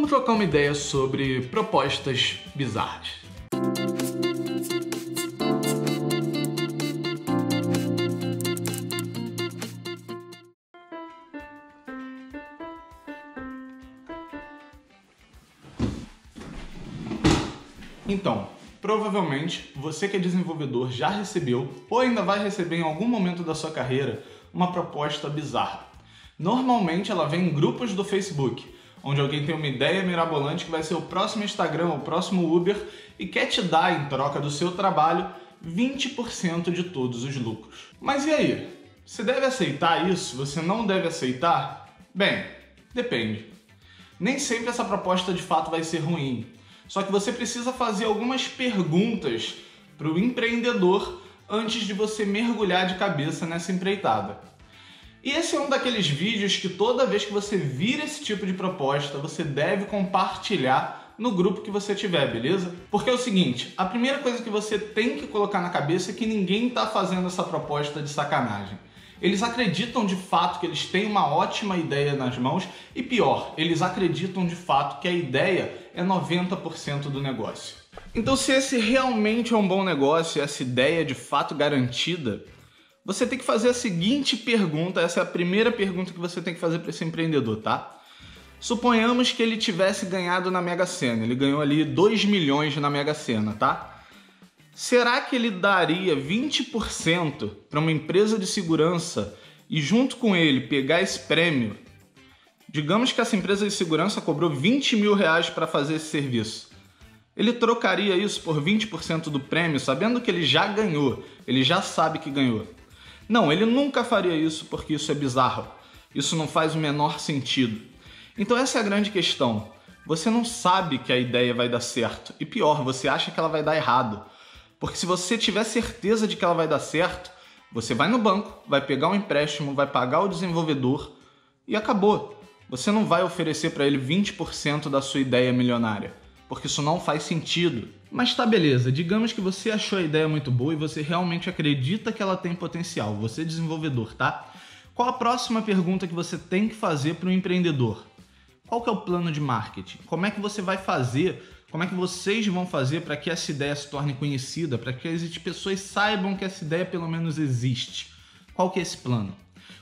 Vamos trocar uma ideia sobre propostas bizarras. Então, provavelmente você que é desenvolvedor já recebeu ou ainda vai receber em algum momento da sua carreira uma proposta bizarra. Normalmente ela vem em grupos do Facebook, onde alguém tem uma ideia mirabolante que vai ser o próximo Instagram, o próximo Uber e quer te dar, em troca do seu trabalho, 20% de todos os lucros. Mas e aí? Você deve aceitar isso? Você não deve aceitar? Bem, depende. Nem sempre essa proposta de fato vai ser ruim. Só que você precisa fazer algumas perguntas para o empreendedor antes de você mergulhar de cabeça nessa empreitada. E esse é um daqueles vídeos que toda vez que você vira esse tipo de proposta, você deve compartilhar no grupo que você tiver, beleza? Porque é o seguinte, a primeira coisa que você tem que colocar na cabeça é que ninguém está fazendo essa proposta de sacanagem. Eles acreditam de fato que eles têm uma ótima ideia nas mãos e pior, eles acreditam de fato que a ideia é 90% do negócio. Então se esse realmente é um bom negócio, essa ideia é de fato garantida, você tem que fazer a seguinte pergunta, essa é a primeira pergunta que você tem que fazer para esse empreendedor, tá? Suponhamos que ele tivesse ganhado na Mega Sena, ele ganhou ali 2 milhões na Mega Sena, tá? Será que ele daria 20% para uma empresa de segurança e junto com ele pegar esse prêmio? Digamos que essa empresa de segurança cobrou 20 mil reais para fazer esse serviço. Ele trocaria isso por 20% do prêmio, sabendo que ele já ganhou, ele já sabe que ganhou. Não, ele nunca faria isso porque isso é bizarro. Isso não faz o menor sentido. Então essa é a grande questão. Você não sabe que a ideia vai dar certo. E pior, você acha que ela vai dar errado. Porque se você tiver certeza de que ela vai dar certo, você vai no banco, vai pegar um empréstimo, vai pagar o desenvolvedor e acabou. Você não vai oferecer para ele 20% da sua ideia milionária, porque isso não faz sentido. Mas tá, beleza, digamos que você achou a ideia muito boa e você realmente acredita que ela tem potencial, você é desenvolvedor, tá? Qual a próxima pergunta que você tem que fazer para o empreendedor? Qual que é o plano de marketing? Como é que você vai fazer? Como é que vocês vão fazer para que essa ideia se torne conhecida, para que as pessoas saibam que essa ideia pelo menos existe? Qual que é esse plano?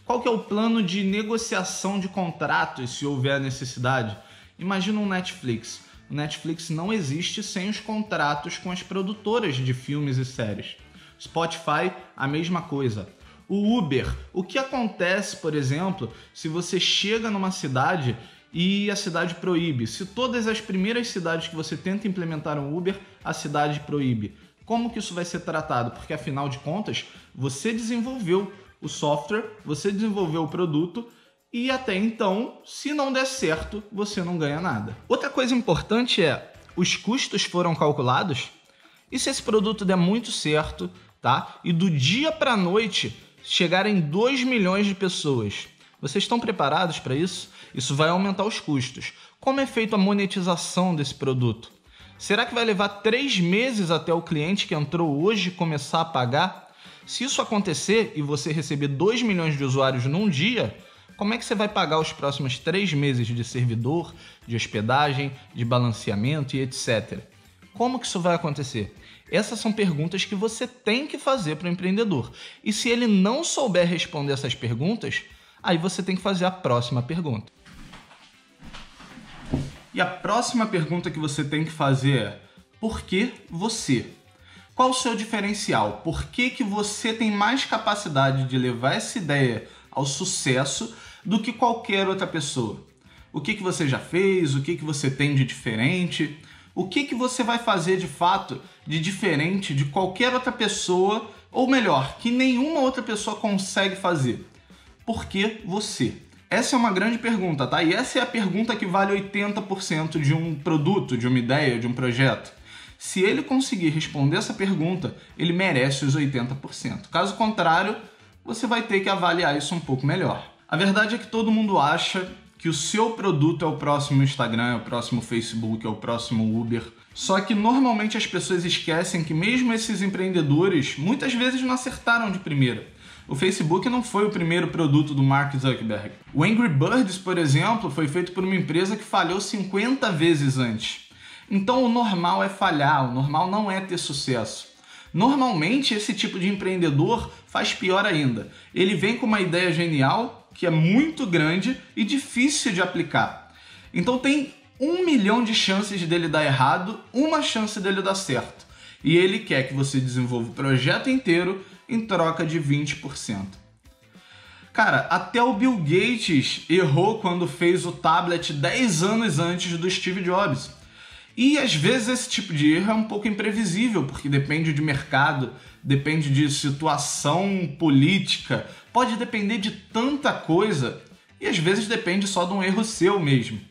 Qual que é o plano de negociação de contratos, se houver a necessidade? Imagina um Netflix. O Netflix não existe sem os contratos com as produtoras de filmes e séries. Spotify, a mesma coisa. O Uber. O que acontece, por exemplo, se você chega numa cidade e a cidade proíbe? Se todas as primeiras cidades que você tenta implementar um Uber, a cidade proíbe. Como que isso vai ser tratado? Porque afinal de contas, você desenvolveu o software, você desenvolveu o produto e até então, se não der certo, você não ganha nada. Outra coisa importante é, os custos foram calculados? E se esse produto der muito certo, tá? E do dia para a noite chegarem 2 milhões de pessoas, vocês estão preparados para isso? Isso vai aumentar os custos. Como é feita a monetização desse produto? Será que vai levar 3 meses até o cliente que entrou hoje começar a pagar? Se isso acontecer e você receber 2 milhões de usuários num dia, como é que você vai pagar os próximos 3 meses de servidor, de hospedagem, de balanceamento e etc? Como que isso vai acontecer? Essas são perguntas que você tem que fazer para o empreendedor. E se ele não souber responder essas perguntas, aí você tem que fazer a próxima pergunta. E a próxima pergunta que você tem que fazer é: por que você? Qual o seu diferencial? Por que que você tem mais capacidade de levar essa ideia ao sucesso do que qualquer outra pessoa? O que que você já fez? O que que você tem de diferente? O que que você vai fazer de fato de diferente de qualquer outra pessoa? Ou melhor, que nenhuma outra pessoa consegue fazer? Por que você? Essa é uma grande pergunta, tá? E essa é a pergunta que vale 80% de um produto, de uma ideia, de um projeto. Se ele conseguir responder essa pergunta, ele merece os 80%. Caso contrário, você vai ter que avaliar isso um pouco melhor. A verdade é que todo mundo acha que o seu produto é o próximo Instagram, é o próximo Facebook, é o próximo Uber. Só que normalmente as pessoas esquecem que mesmo esses empreendedores muitas vezes não acertaram de primeira. O Facebook não foi o primeiro produto do Mark Zuckerberg. O Angry Birds, por exemplo, foi feito por uma empresa que falhou 50 vezes antes. Então o normal é falhar, o normal não é ter sucesso. Normalmente esse tipo de empreendedor faz pior ainda. Ele vem com uma ideia genial, que é muito grande e difícil de aplicar. Então tem 1 milhão de chances dele dar errado, uma chance dele dar certo. E ele quer que você desenvolva o projeto inteiro em troca de 20%. Cara, até o Bill Gates errou quando fez o tablet 10 anos antes do Steve Jobs. E às vezes esse tipo de erro é um pouco imprevisível, porque depende de mercado, depende de situação política, pode depender de tanta coisa e às vezes depende só de um erro seu mesmo.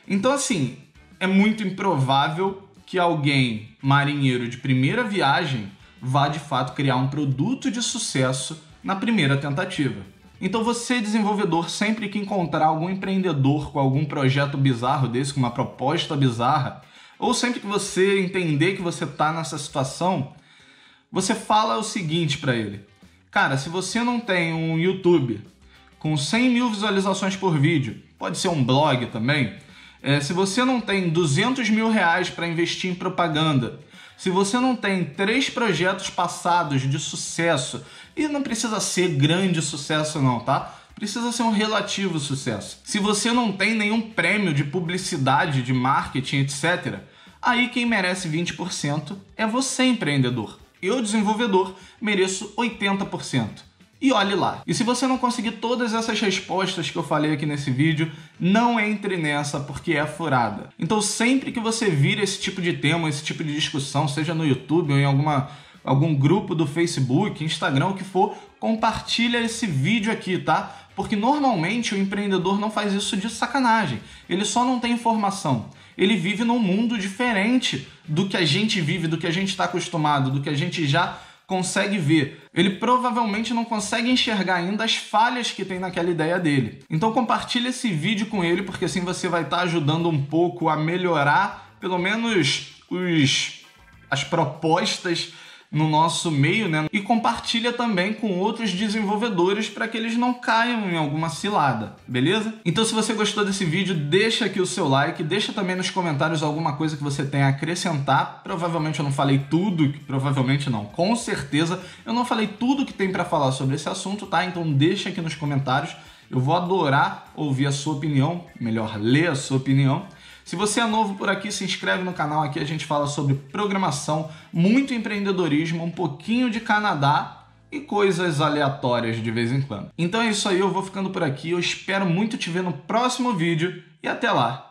Então assim, é muito improvável que alguém, marinheiro de primeira viagem, vá de fato criar um produto de sucesso na primeira tentativa. Então você, desenvolvedor, sempre que encontrar algum empreendedor com algum projeto bizarro desse, com uma proposta bizarra, ou sempre que você entender que você está nessa situação, você fala o seguinte para ele: cara, se você não tem um YouTube com 100 mil visualizações por vídeo, pode ser um blog também, se você não tem 200 mil reais para investir em propaganda, se você não tem 3 projetos passados de sucesso, e não precisa ser grande sucesso não, tá? Precisa ser um relativo sucesso. Se você não tem nenhum prêmio de publicidade, de marketing, etc., aí quem merece 20% é você, empreendedor. Eu, desenvolvedor, mereço 80%. E olhe lá. E se você não conseguir todas essas respostas que eu falei aqui nesse vídeo, não entre nessa porque é furada. Então sempre que você vir esse tipo de tema, esse tipo de discussão, seja no YouTube ou em algum grupo do Facebook, Instagram, o que for, compartilha esse vídeo aqui, tá? Porque normalmente o empreendedor não faz isso de sacanagem. Ele só não tem informação. Ele vive num mundo diferente do que a gente vive, do que a gente está acostumado, do que a gente já consegue ver. Ele provavelmente não consegue enxergar ainda as falhas que tem naquela ideia dele. Então compartilha esse vídeo com ele, porque assim você vai estar ajudando um pouco a melhorar, pelo menos, as propostas no nosso meio, né? E compartilha também com outros desenvolvedores para que eles não caiam em alguma cilada, beleza? Então se você gostou desse vídeo, deixa aqui o seu like, deixa também nos comentários alguma coisa que você tenha a acrescentar. Provavelmente eu não falei tudo, provavelmente não, com certeza eu não falei tudo que tem para falar sobre esse assunto, tá? Então deixa aqui nos comentários, eu vou adorar ouvir a sua opinião, melhor, ler a sua opinião. Se você é novo por aqui, se inscreve no canal. Aqui a gente fala sobre programação, muito empreendedorismo, um pouquinho de Canadá e coisas aleatórias de vez em quando. Então é isso aí, eu vou ficando por aqui. Eu espero muito te ver no próximo vídeo e até lá!